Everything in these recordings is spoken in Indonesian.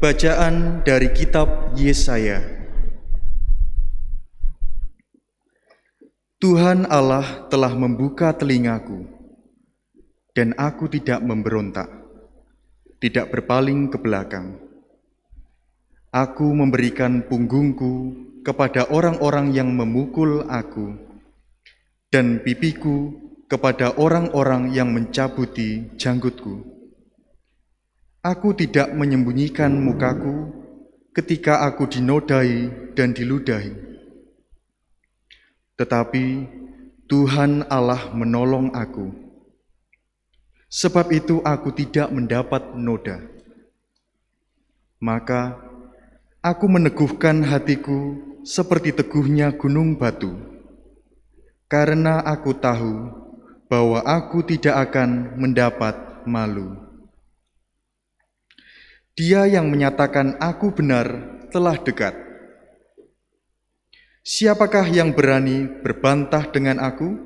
Bacaan dari kitab Yesaya. Tuhan Allah telah membuka telingaku, dan aku tidak memberontak, tidak berpaling ke belakang. Aku memberikan punggungku kepada orang-orang yang memukul aku, dan pipiku kepada orang-orang yang mencabuti janggutku. Aku tidak menyembunyikan mukaku ketika aku dinodai dan diludahi. Tetapi Tuhan Allah menolong aku. Sebab itu aku tidak mendapat noda. Maka aku meneguhkan hatiku seperti teguhnya gunung batu, karena aku tahu bahwa aku tidak akan mendapat malu. Dia yang menyatakan aku benar telah dekat. Siapakah yang berani berbantah dengan aku?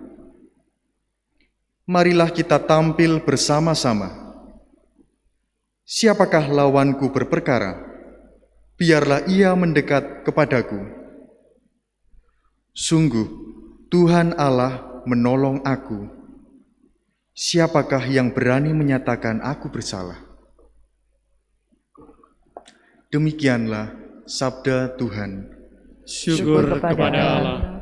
Marilah kita tampil bersama-sama. Siapakah lawanku berperkara? Biarlah ia mendekat kepadaku. Sungguh, Tuhan Allah menolong aku. Siapakah yang berani menyatakan aku bersalah? Demikianlah sabda Tuhan. Syukur kepada Allah.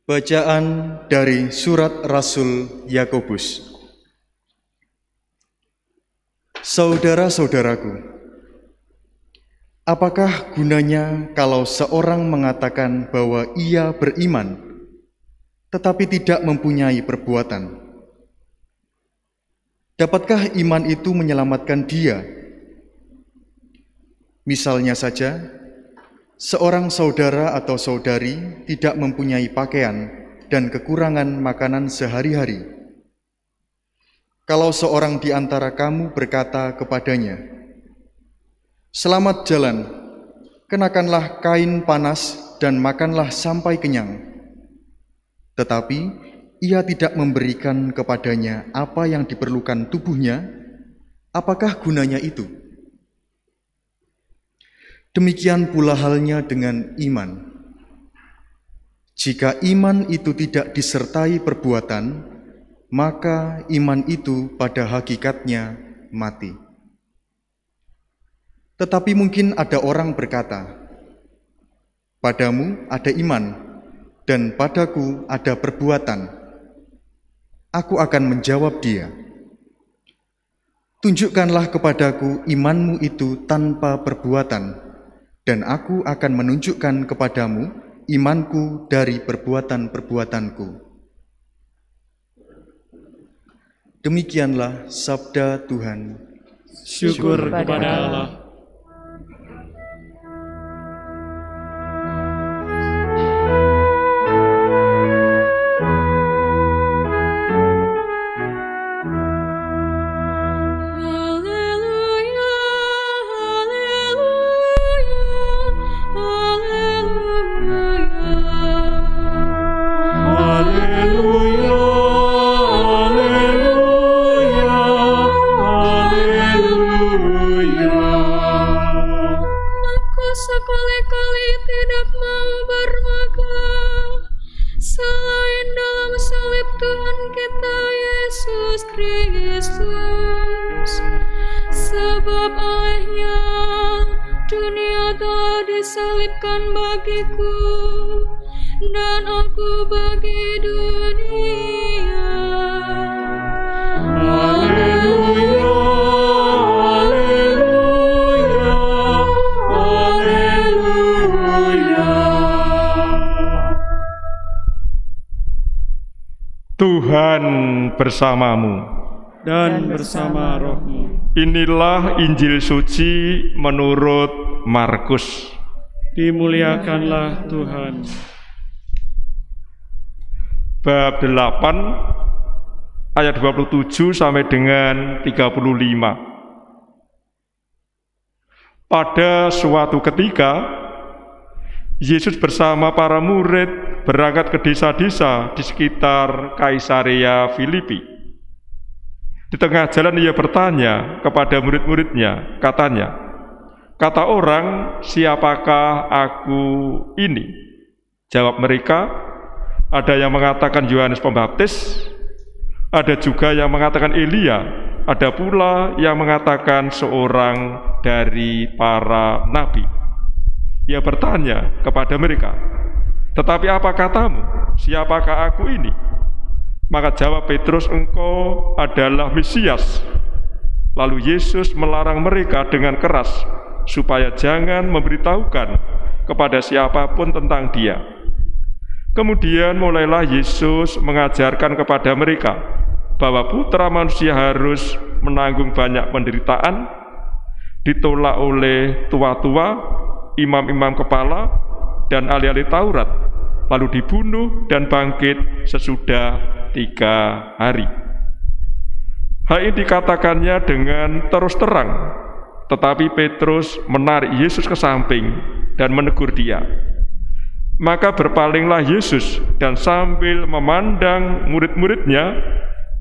Bacaan dari Surat Rasul Yakobus. Saudara-saudaraku, apakah gunanya kalau seorang mengatakan bahwa ia beriman, tetapi tidak mempunyai perbuatan? Dapatkah iman itu menyelamatkan dia? Misalnya saja, seorang saudara atau saudari tidak mempunyai pakaian dan kekurangan makanan sehari-hari. Kalau seorang di antara kamu berkata kepadanya, "Selamat jalan, kenakanlah kain panas dan makanlah sampai kenyang," tetapi ia tidak memberikan kepadanya apa yang diperlukan tubuhnya, apakah gunanya itu? Demikian pula halnya dengan iman. Jika iman itu tidak disertai perbuatan, maka iman itu pada hakikatnya mati. Tetapi mungkin ada orang berkata, "Padamu ada iman, dan padaku ada perbuatan." Aku akan menjawab dia, "Tunjukkanlah kepadaku imanmu itu tanpa perbuatan, dan aku akan menunjukkan kepadamu imanku dari perbuatan-perbuatanku." Demikianlah sabda Tuhan. Syukur kepada Allah. Sekali-kali tidak mau bermegah selain dalam salib Tuhan kita Yesus Kristus. Sebab olehnya dunia telah disalibkan bagiku, dan aku bagi dunia. Haleluya. Tuhan bersamamu Dan bersama rohmu. Inilah Injil suci menurut Markus. Dimuliakanlah Tuhan. Bab 8 ayat 27 sampai dengan 35. Pada suatu ketika Yesus bersama para murid berangkat ke desa-desa di sekitar Kaisarea Filipi. Di tengah jalan ia bertanya kepada murid-muridnya, katanya, "Kata orang, siapakah aku ini?" Jawab mereka, "Ada yang mengatakan Yohanes Pembaptis, ada juga yang mengatakan Elia, ada pula yang mengatakan seorang dari para nabi." Ia bertanya kepada mereka, "Tetapi apa katamu? Siapakah aku ini?" Maka jawab Petrus, "Engkau adalah Mesias." Lalu Yesus melarang mereka dengan keras supaya jangan memberitahukan kepada siapapun tentang Dia. Kemudian mulailah Yesus mengajarkan kepada mereka bahwa Putra Manusia harus menanggung banyak penderitaan, ditolak oleh tua-tua, imam-imam kepala, dan ahli-ahli Taurat, lalu dibunuh dan bangkit sesudah 3 hari. Hal ini dikatakannya dengan terus terang, tetapi Petrus menarik Yesus ke samping dan menegur dia. Maka berpalinglah Yesus dan sambil memandang murid-muridnya,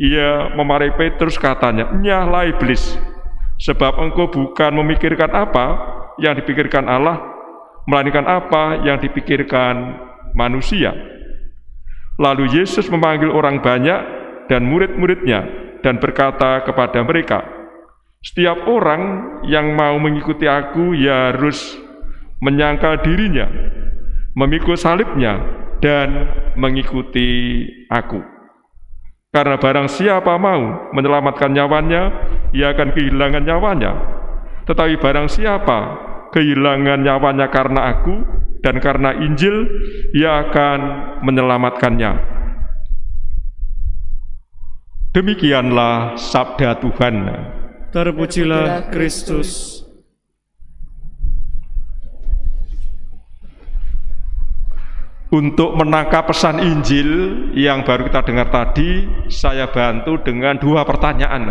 ia memarahi Petrus, katanya, "Nyahlah iblis, sebab engkau bukan memikirkan apa yang dipikirkan Allah, melainkan apa yang dipikirkan manusia." Lalu Yesus memanggil orang banyak dan murid-muridnya dan berkata kepada mereka, "Setiap orang yang mau mengikuti aku, ia harus menyangkal dirinya, memikul salibnya, dan mengikuti aku. Karena barang siapa mau menyelamatkan nyawanya, ia akan kehilangan nyawanya. Tetapi barang siapa kehilangan nyawanya karena aku dan karena Injil, ia akan menyelamatkannya." Demikianlah sabda Tuhan. Terpujilah Kristus. Untuk menangkap pesan Injil yang baru kita dengar tadi, saya bantu dengan dua pertanyaan.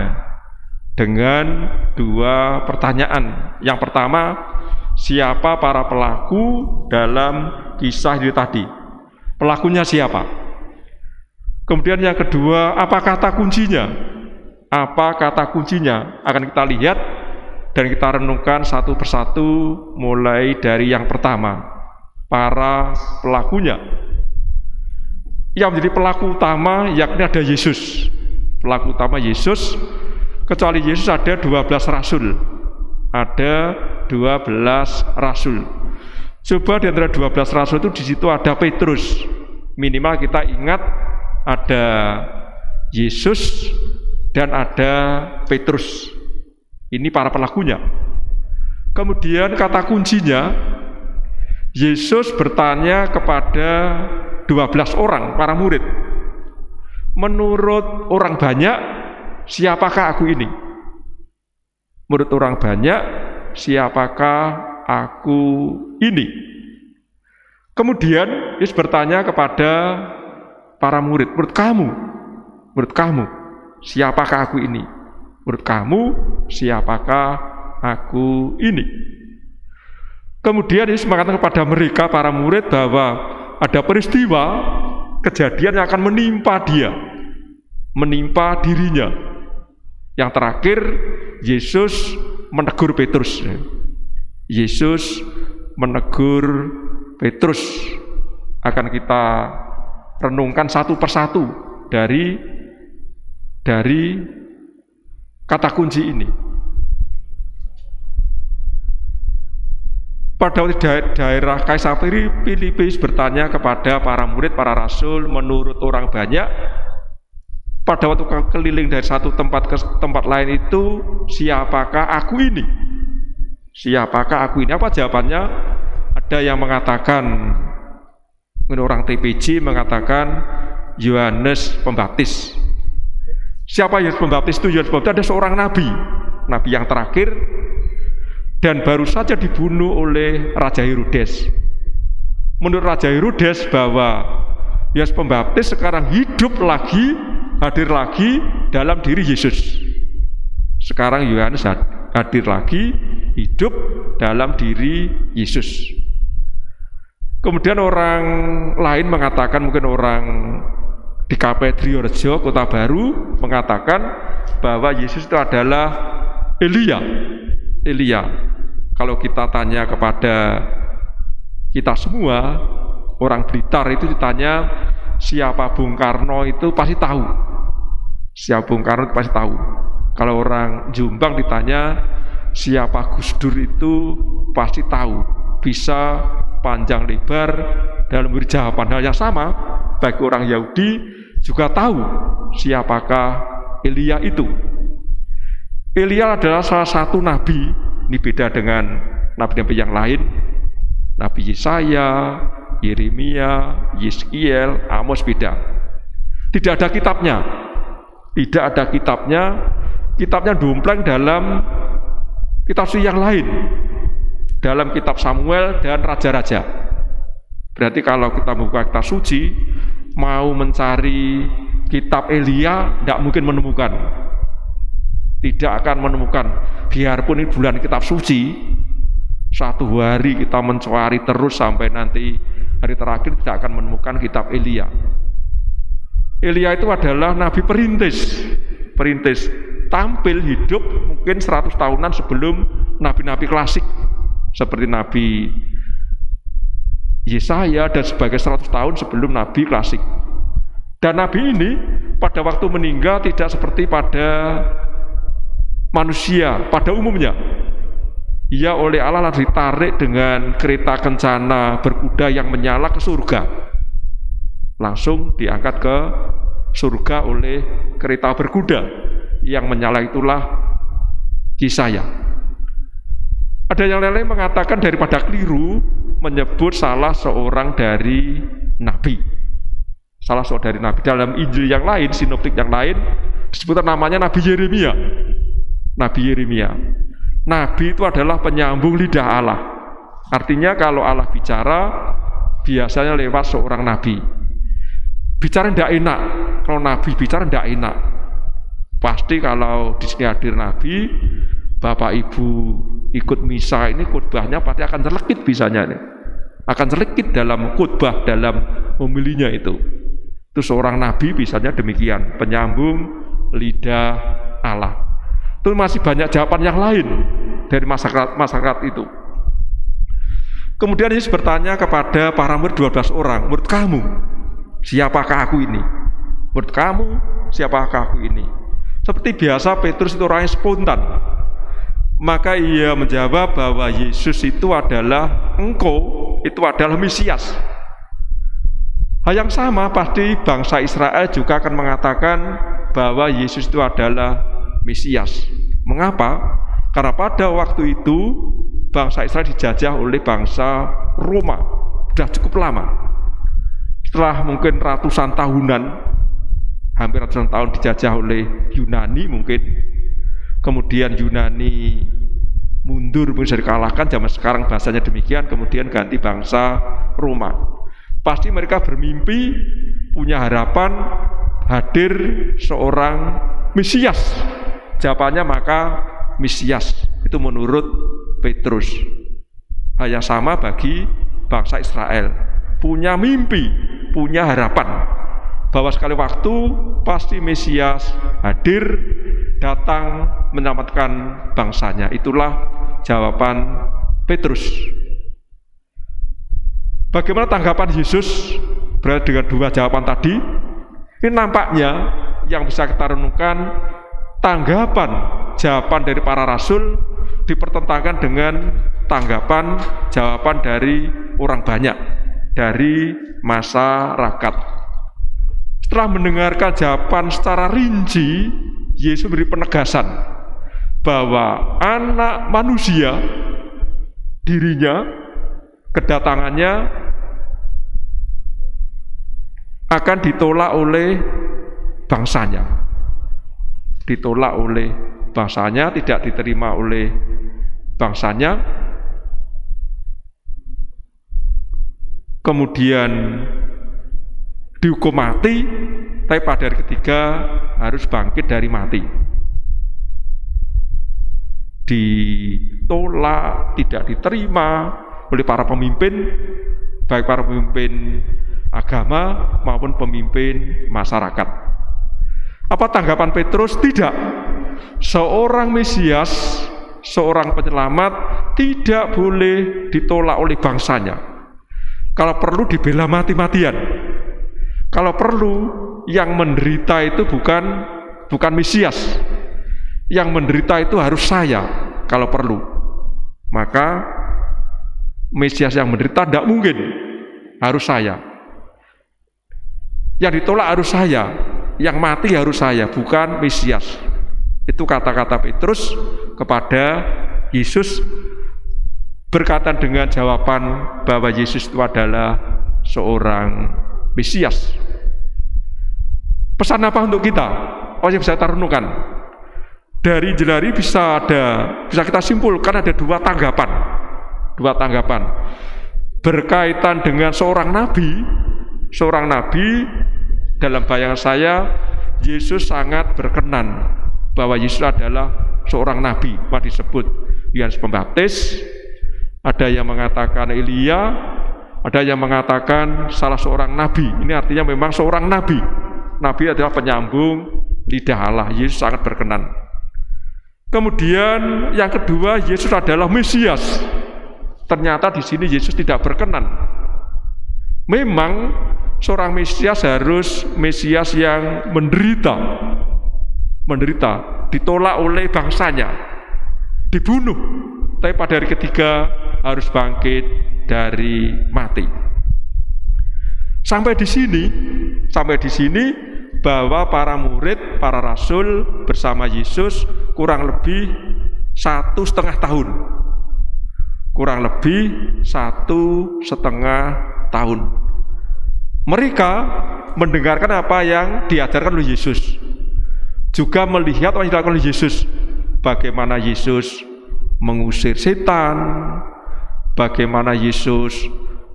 Yang pertama, siapa para pelaku dalam kisah itu tadi? Pelakunya siapa? Kemudian yang kedua, apa kata kuncinya? Apa kata kuncinya? Akan kita lihat dan kita renungkan satu persatu, mulai dari yang pertama, para pelakunya. Yang menjadi pelaku utama yakni ada Yesus. Pelaku utama Yesus, kecuali Yesus ada 12 rasul. Ada 12 rasul. Coba di antara 12 rasul itu di situ ada Petrus. Minimal kita ingat ada Yesus dan ada Petrus. Ini para pelakunya. Kemudian kata kuncinya, Yesus bertanya kepada 12 orang, para murid. Menurut orang banyak, siapakah aku ini? Menurut orang banyak, siapakah aku ini? Kemudian Yesus bertanya kepada para murid, menurut kamu, siapakah aku ini? Menurut kamu, siapakah aku ini? Kemudian Yesus mengatakan kepada mereka, para murid, bahwa ada peristiwa, kejadian yang akan menimpa dia, menimpa dirinya. Yang terakhir, Yesus menegur Petrus. Yesus menegur Petrus. Akan kita renungkan satu persatu dari kata kunci ini. Pada daerah Kaisar Filipi bertanya kepada para murid, para rasul, menurut orang banyak, pada waktu keliling dari satu tempat ke tempat lain itu, siapakah aku ini? Siapakah aku ini? Apa jawabannya? Ada yang mengatakan, orang TPJ mengatakan Yohanes Pembaptis. Siapa Yohanes Pembaptis itu? Yohanes Pembaptis ada seorang nabi yang terakhir, dan baru saja dibunuh oleh Raja Herodes. Menurut Raja Herodes bahwa Yohanes Pembaptis sekarang hidup lagi, hadir lagi dalam diri Yesus. Sekarang Yohanes hadir lagi, hidup dalam diri Yesus. Kemudian orang lain mengatakan, mungkin orang di Triorejo, Kota Baru, mengatakan bahwa Yesus itu adalah Elia. Kalau kita tanya kepada kita semua, orang Blitar itu ditanya siapa Bung Karno itu pasti tahu. Siapa Bung Karno itu pasti tahu. Kalau orang Jombang ditanya siapa Gus Dur itu pasti tahu. Bisa panjang lebar dalam memberi jawaban. Hal yang sama bagi orang Yahudi juga tahu siapakah Elia itu. Elia adalah salah satu nabi. Ini beda dengan nabi-nabi yang lain. Nabi Yesaya, Yeremia, Yeskiel, Amos beda. Tidak ada kitabnya. Kitabnya dompleng dalam kitab suci yang lain. Dalam kitab Samuel dan Raja-Raja. Berarti kalau kita membuka kitab suci, mau mencari kitab Elia, tidak mungkin menemukan. Tidak akan menemukan. Biarpun ini bulan kitab suci, satu hari kita mencari terus sampai nanti hari terakhir tidak akan menemukan kitab Elia. Elia itu adalah nabi perintis. Tampil hidup mungkin 100 tahunan sebelum nabi-nabi klasik seperti Nabi Yesaya dan sebagai 100 tahun sebelum nabi klasik. Dan nabi ini pada waktu meninggal tidak seperti pada manusia pada umumnya. Ia oleh Allah ditarik dengan kereta kencana berkuda yang menyala ke surga. Langsung diangkat ke surga oleh kereta berkuda yang menyala, itulah Yesaya. Ada yang lain mengatakan daripada keliru menyebut salah seorang dari nabi. Salah seorang dari nabi. Dalam Injil yang lain, sinoptik yang lain, disebutkan namanya Nabi Yeremia. Nabi itu adalah penyambung lidah Allah. Artinya kalau Allah bicara, biasanya lewat seorang nabi. Bicara tidak enak, Kalau Nabi bicara tidak enak. Pasti kalau di sini hadir Nabi, Bapak Ibu ikut misa ini khotbahnya pasti akan selekit bisanya nih. Akan selekit dalam khotbah, dalam homilinya itu. Itu seorang Nabi bisanya demikian, penyambung lidah Allah. Itu masih banyak jawaban yang lain dari masyarakat itu. Kemudian Yesus bertanya kepada para murid 12 orang, menurut kamu, siapakah aku ini? Menurut kamu, siapakah aku ini? Seperti biasa Petrus itu orangnya spontan. Maka ia menjawab bahwa Yesus itu adalah engkau, itu adalah Mesias. Hal yang sama pasti bangsa Israel juga akan mengatakan bahwa Yesus itu adalah Mesias. Mengapa? Karena pada waktu itu bangsa Israel dijajah oleh bangsa Roma. Sudah cukup lama. Setelah mungkin ratusan tahunan, hampir ratusan tahun dijajah oleh Yunani mungkin. Kemudian Yunani mundur, bisa dikalahkan, zaman sekarang bahasanya demikian, kemudian ganti bangsa Roma. Pasti mereka bermimpi, punya harapan hadir seorang Mesias. Jawabannya maka Mesias, itu menurut Petrus. Hal yang sama bagi bangsa Israel, punya mimpi, punya harapan bahwa sekali waktu pasti Mesias hadir, datang menyelamatkan bangsanya. Itulah jawaban Petrus. Bagaimana tanggapan Yesus berada dengan dua jawaban tadi? Ini nampaknya yang bisa kita renungkan, tanggapan jawaban dari para rasul dipertentangkan dengan tanggapan jawaban dari orang banyak, dari masyarakat. Setelah mendengarkan jawaban secara rinci, Yesus beri penegasan bahwa anak manusia, dirinya, kedatangannya akan ditolak oleh bangsanya. Ditolak oleh bangsanya, tidak diterima oleh bangsanya. Kemudian dihukum mati, tapi pada hari ketiga harus bangkit dari mati. Ditolak, tidak diterima oleh para pemimpin, baik para pemimpin agama maupun pemimpin masyarakat. Apa tanggapan Petrus? Tidak. Seorang Mesias, seorang penyelamat tidak boleh ditolak oleh bangsanya. Kalau perlu dibela mati-matian. Kalau perlu yang menderita itu bukan Mesias. Yang menderita itu harus saya kalau perlu. Maka Mesias yang menderita tidak mungkin, harus saya. Yang ditolak harus saya, yang mati harus saya, bukan Mesias. Itu kata-kata Petrus kepada Yesus berkaitan dengan jawaban bahwa Yesus itu adalah seorang Mesias. Pesan apa untuk kita? Oh, yang bisa kita renungkan. Dari jelari bisa kita simpulkan ada dua tanggapan berkaitan dengan seorang nabi. Dalam bayangan saya, Yesus sangat berkenan bahwa Yesus adalah seorang nabi. Maka disebut Yohanes Pembaptis, ada yang mengatakan Elia, ada yang mengatakan salah seorang nabi. Ini artinya memang seorang nabi. Nabi adalah penyambung lidah Allah. Yesus sangat berkenan. Kemudian yang kedua, Yesus adalah Mesias. Ternyata di sini Yesus tidak berkenan. Memang seorang Mesias harus Mesias yang menderita, ditolak oleh bangsanya, dibunuh, tapi pada hari ketiga harus bangkit dari mati. Sampai di sini bahwa para murid, para rasul bersama Yesus kurang lebih 1,5 tahun. Kurang lebih 1,5 tahun. Mereka mendengarkan apa yang diajarkan oleh Yesus. Juga melihat apa yang dilakukan oleh Yesus. Bagaimana Yesus mengusir setan, bagaimana Yesus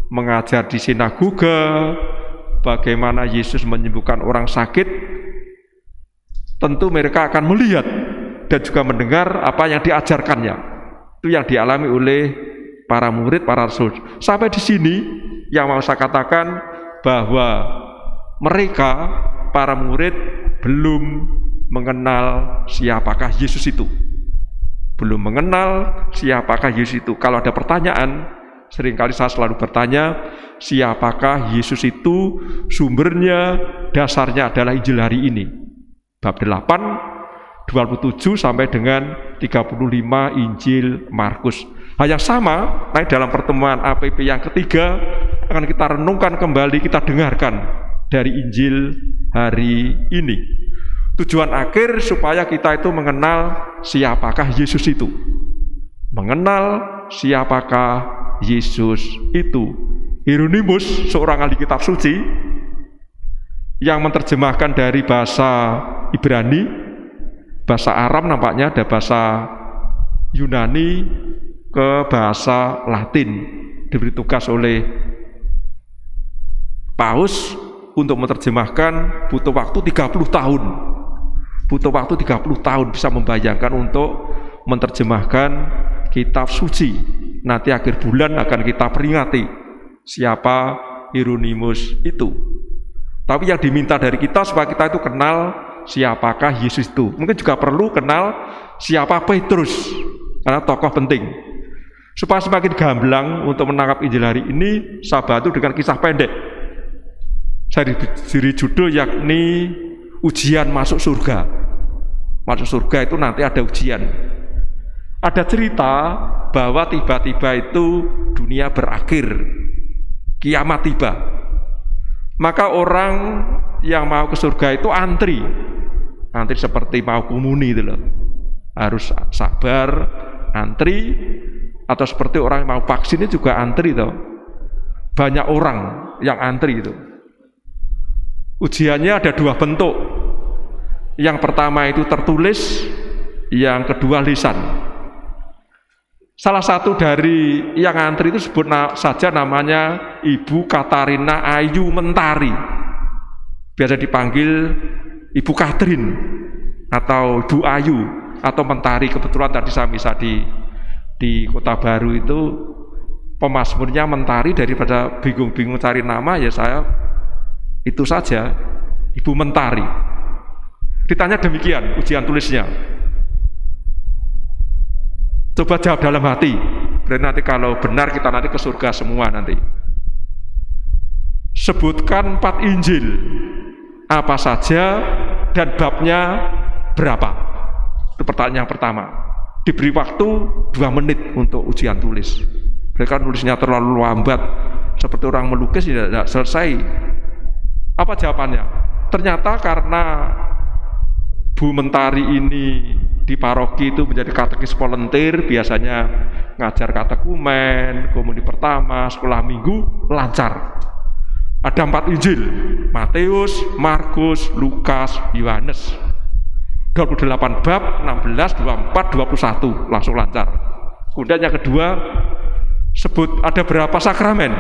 mengajar di sinagoga, bagaimana Yesus menyembuhkan orang sakit tentu mereka akan melihat dan juga mendengar apa yang diajarkannya. Itu yang dialami oleh para murid, para rasul. Sampai di sini yang mau saya katakan bahwa mereka, para murid, belum mengenal siapakah Yesus itu. Belum mengenal siapakah Yesus itu. Kalau ada pertanyaan, seringkali saya selalu bertanya, siapakah Yesus itu? Sumbernya, dasarnya adalah Injil hari ini. Bab 8, 27 sampai dengan 35 Injil Markus. Hal yang sama, naik dalam pertemuan APP yang ketiga, akan kita renungkan kembali, kita dengarkan dari Injil hari ini. Tujuan akhir supaya kita itu mengenal siapakah Yesus itu. Mengenal siapakah Yesus itu. Hieronymus, seorang ahli kitab suci, yang menerjemahkan dari bahasa Ibrani, bahasa Aram nampaknya, ada bahasa Yunani ke bahasa Latin, diberi tugas oleh Paus untuk menerjemahkan, butuh waktu 30 tahun. Butuh waktu 30 tahun bisa membayangkan untuk menerjemahkan kitab suci. Nanti akhir bulan akan kita peringati siapa Hieronymus itu. Tapi yang diminta dari kita supaya kita itu kenal siapakah Yesus itu. Mungkin juga perlu kenal siapa Petrus, karena tokoh penting. Supaya semakin gamblang untuk menangkap Injil hari ini, saya bantu dengan kisah pendek. Saya diberi judul yakni ujian masuk surga. Masuk surga itu nanti ada ujian. Ada cerita bahwa tiba-tiba itu dunia berakhir, kiamat tiba. Maka orang yang mau ke surga itu antri seperti mau komuni itu loh. Harus sabar, antri, atau seperti orang yang mau vaksin ini juga antri toh. Banyak orang yang antri itu. Ujiannya ada dua bentuk. Yang pertama itu tertulis, yang kedua lisan. Salah satu dari yang antri itu sebut saja namanya Ibu Katarina Ayu Mentari. Biasa dipanggil Ibu Katrin atau Ibu Ayu atau Mentari. Kebetulan tadi saya bisa di Kota Baru itu pemazmurnya Mentari, daripada bingung-bingung cari nama ya saya itu saja, Ibu Mentari. Ditanya demikian ujian tulisnya. Coba jawab dalam hati. Berarti nanti kalau benar kita nanti ke surga semua nanti. Sebutkan 4 Injil. Apa saja dan babnya berapa? Itu pertanyaan yang pertama. Diberi waktu 2 menit untuk ujian tulis. Mereka nulisnya terlalu lambat, seperti orang melukis tidak selesai. Apa jawabannya? Ternyata karena Bu Mentari ini di paroki itu menjadi katekis volunteer, biasanya ngajar katekumen, komuni pertama, sekolah minggu, lancar. Ada 4 Injil, Matius, Markus, Lukas, Yohanes. 28 bab, 16, 24, 21, langsung lancar. Kemudian yang kedua, sebut ada berapa sakramen?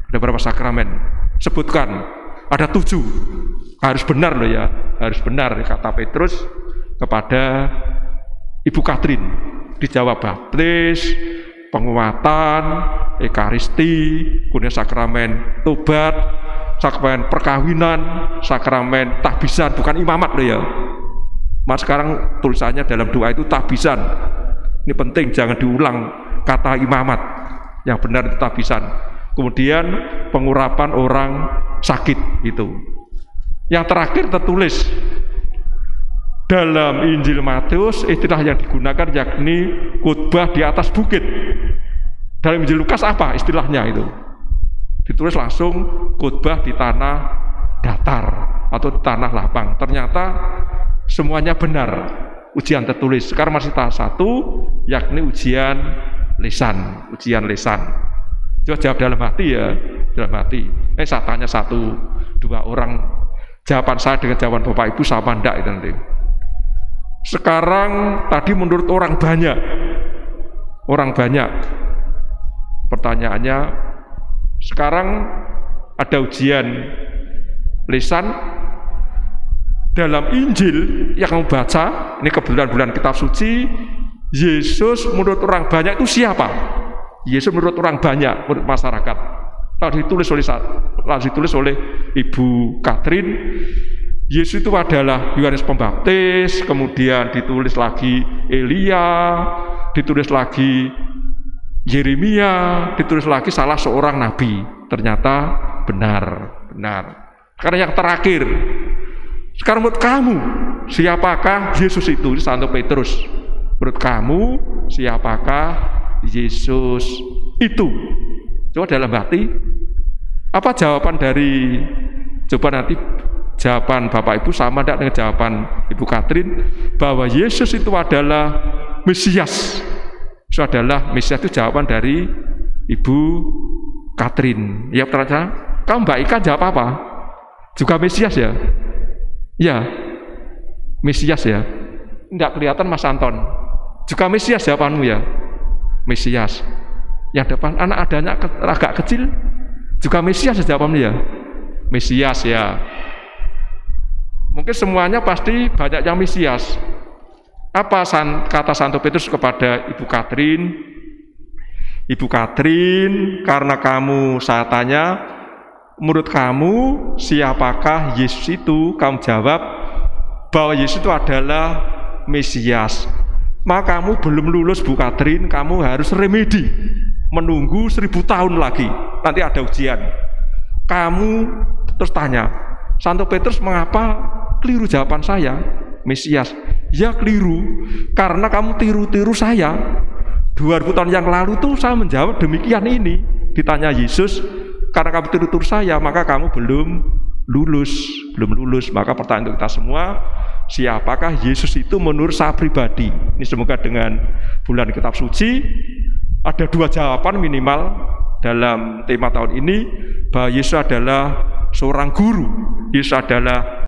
Ada berapa sakramen? Sebutkan. Ada 7. Harus benar loh ya, harus benar, kata Petrus kepada Ibu Katrin. Dijawab baptis, penguatan, ekaristi, kemudian sakramen tobat, sakramen perkawinan, sakramen tahbisan, bukan imamat loh ya. Mas sekarang tulisannya dalam doa itu tahbisan. Ini penting, jangan diulang kata imamat. Yang benar itu tahbisan. Kemudian pengurapan orang sakit itu. Yang terakhir tertulis dalam Injil Matius, istilah yang digunakan yakni khotbah di atas bukit. Dalam Injil Lukas apa istilahnya itu? Ditulis langsung khotbah di tanah datar atau di tanah lapang. Ternyata semuanya benar, ujian tertulis. Sekarang masih tahap 1, yakni ujian lisan. Ujian lisan. Coba jawab dalam hati ya, dalam hati. Saya tanya 1-2 orang, jawaban saya dengan jawaban Bapak Ibu sama enggak itu nanti. Sekarang tadi menurut orang banyak, pertanyaannya sekarang ada ujian lisan, dalam Injil yang kamu baca, ini kebetulan bulan kitab suci, Yesus menurut orang banyak itu siapa? Yesus menurut orang banyak, menurut masyarakat. Lalu ditulis oleh Ibu Katrin, Yesus itu adalah Yohanes Pembaptis, kemudian ditulis lagi Elia, ditulis lagi Yeremia, ditulis lagi salah seorang nabi. Ternyata benar. Karena yang terakhir, sekarang menurut kamu, siapakah Yesus itu? Santo Petrus. Menurut kamu, siapakah Yesus itu? Coba dalam hati, apa jawaban dari, coba nanti jawaban Bapak Ibu sama tidak dengan jawaban Ibu Katrin, bahwa Yesus itu adalah Mesias. Itu adalah Mesias, itu jawaban dari Ibu Katrin. Ya, ternyata kamu Mbak Ika jawab apa? Juga Mesias ya? Ya, Mesias ya. Tidak kelihatan Mas Anton. Juga Mesias jawabanmu ya? Mesias. Yang depan anak adanya agak kecil, juga Mesias jawabanmu ya? Mesias ya. Mungkin semuanya pasti banyak yang Mesias. Apa kata Santo Petrus kepada Ibu Katrin? Ibu Katrin, karena kamu, saya tanya, menurut kamu siapakah Yesus itu? Kamu jawab bahwa Yesus itu adalah Mesias. Maka kamu belum lulus Bu Katrin, kamu harus remedi, menunggu 1000 tahun lagi, nanti ada ujian. Kamu terus tanya, Santo Petrus mengapa keliru jawaban saya? Mesias. Ya keliru, karena kamu tiru-tiru saya. 2000 tahun yang lalu tuh saya menjawab demikian ini. Ditanya Yesus, karena kamu tiru-tiru saya, maka kamu belum lulus. Maka pertanyaan untuk kita semua, siapakah Yesus itu menurut saya pribadi? Ini semoga dengan bulan kitab suci ada 2 jawaban minimal dalam tema tahun ini, bahwa Yesus adalah seorang guru, Yesus adalah